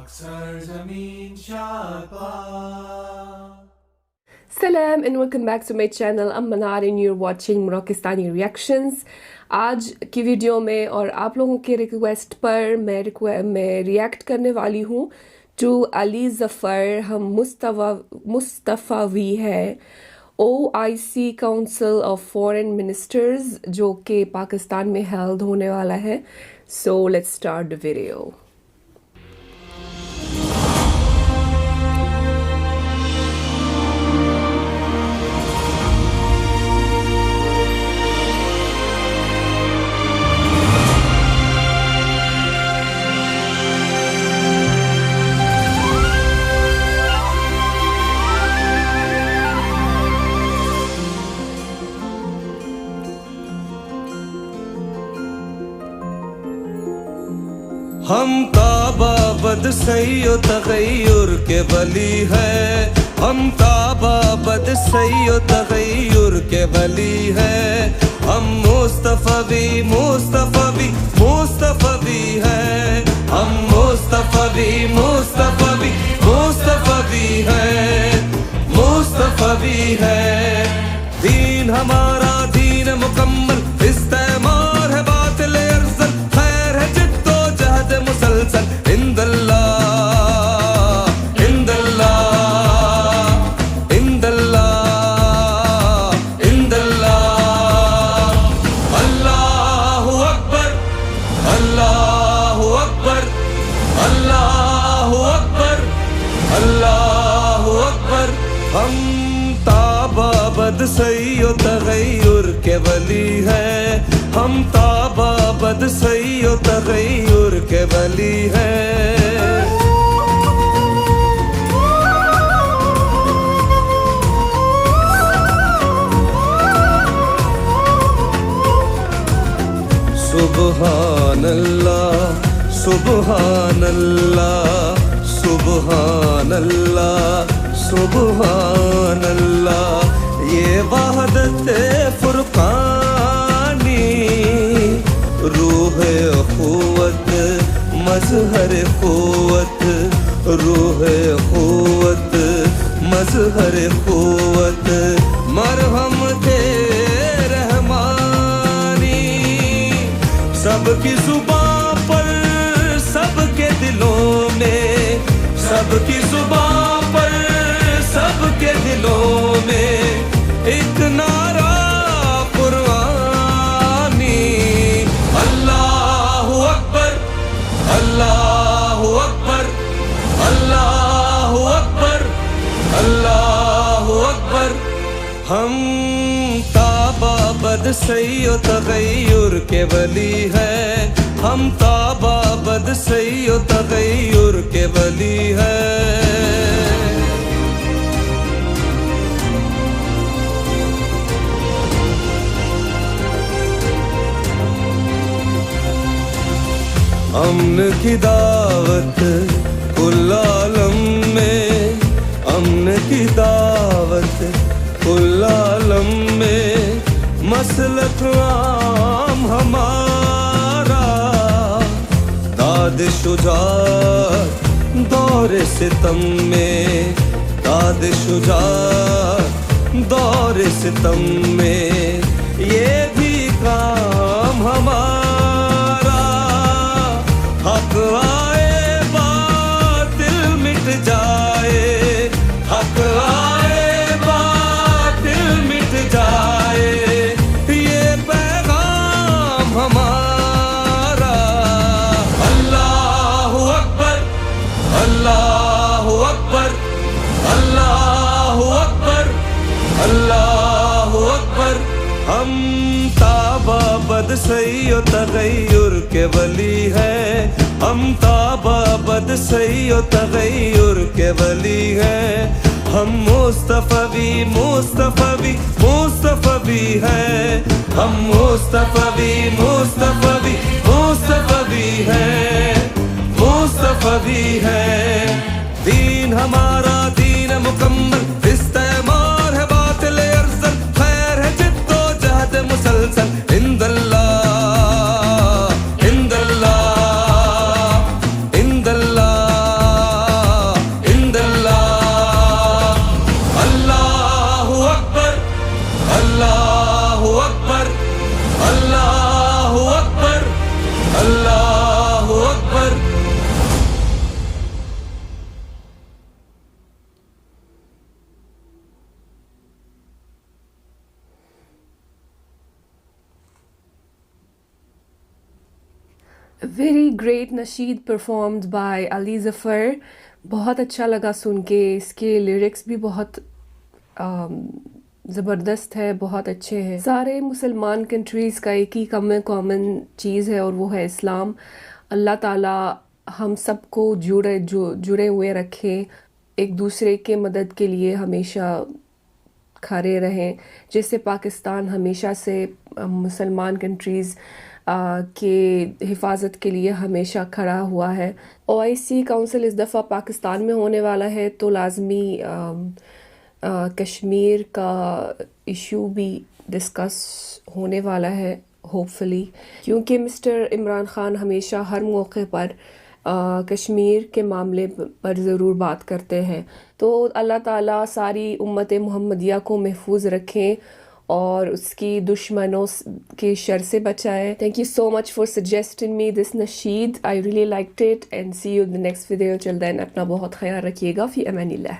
Sarzamin Shapa. Salam and welcome back to my channel. I'm Manar and you're watching Moroccistani Reactions. आज की video में और आप लोगों के रिक्वेस्ट पर मैं रिएक्ट करने वाली हूँ टू अली ज़फ़र हम मुस्तफ़ावी है OIC council of foreign ministers जो कि पाकिस्तान में हेल्ड होने वाला है. So let's start the video. हम ताबाबद सैयो तगैयुर के वली है. हम ताबाबद सैयो तगैयुर के वली है. हम मुस्तफ़वी मुस्तफ़वी मुस्तफ़वी है. हम मुस्तफ़वी मुस्तफ़वी मुस्तफ़वी है. मुस्तफ़वी है. दीन हमारा दीन मुकम्मल इस्तेमार है बातिल अरसल खैर है जिद्दो जहद मुसलसल इंदल्लाह इंदल्लाह इंदल्लाह इंदल्लाह. अल्लाहु अकबर अल्लाहु अकबर अल्लाहु अकबर अल्लाहु अकबर. हम ताबाबद सैयो तगैयुर के वली है. हम ताबाबद सैयो तगैयुर के वली है. सुबहान अल्लाह सुबहान अल्लाह सुबहान अल्लाह सुबहान अल्लाह. ये वहदत फुरकानी रूह क़ुव्वत मज़हर क़ुव्वत रूह क़ुव्वत मज़हर क़ुव्वत मरहम दे रहमानी. सबकी जुबां पर सबके दिलों में सबकी जुबां पर सबके दिलों में एक नारा कुर्बानी. अल्लाहु अकबर अल्लाहु अकबर अल्लाहु अकबर अल्लाहु अकबर. हम ताबाबद सैयो तगैयुर के वली है. हम ताबाबद सैयो तगैयुर के वली है. अमन की दावत कुल आलम में अमन की दावत कुल आलम में मसलक आम हमारा. दाद शुजात दौर सितम में दाद शुजात दौर सितम में ये भी काम हमारा. हक आए बातिल मिट जाए हक आए बातिल मिट जाए ये पैगाम हमारा. अल्लाहु अकबर अल्लाहु अकबर अल्लाहु अकबर अल्लाहु अकबर. हम ताबाबद सैयो तगैयुर के वली है. हम ताबाबद सैयो तगैयुर के वली है. हम मुस्तफ़वी मुस्तफ़वी मुस्तफ़वी है. हम मुस्तफ़वी मुस्तफ़वी मुस्तफ़वी है मुस्तफ़वी है. दीन हमारा दीन मुकम्मल इस्तेमार है बातिल अरसल खैर है जिद्दो जहद मुसलसल इंदल्लाह इंदल्लाह इंदल्लाह वेरी ग्रेट नशीद परफॉर्म्ड बाय अली ज़फ़र। बहुत अच्छा लगा सुन के, इसके लिरिक्स भी बहुत ज़बरदस्त है, बहुत अच्छे हैं। सारे मुसलमान कंट्रीज़ का एक ही कॉमन चीज़ है और वो है इस्लाम। अल्लाह ताला हम सबको जुड़े हुए रखें, एक दूसरे के मदद के लिए हमेशा खड़े रहें, जिससे पाकिस्तान हमेशा से मुसलमान कंट्रीज़ के हिफाजत के लिए हमेशा खड़ा हुआ है। OIC काउंसिल इस दफ़ा पाकिस्तान में होने वाला है, तो लाजमी कश्मीर का इशू भी डिस्कस होने वाला है होपफुली, क्योंकि मिस्टर इमरान ख़ान हमेशा हर मौके पर कश्मीर के मामले पर ज़रूर बात करते हैं। तो अल्लाह ताला सारी उम्मत मुहम्मदिया को महफूज रखें और उसकी दुश्मनों के शर से बचाए। Thank you so much for suggesting me this nasheed. I really liked it and see you in the next video. Till then अपना बहुत ख्याल रखिएगा। फ़ी अमानिल्लाह।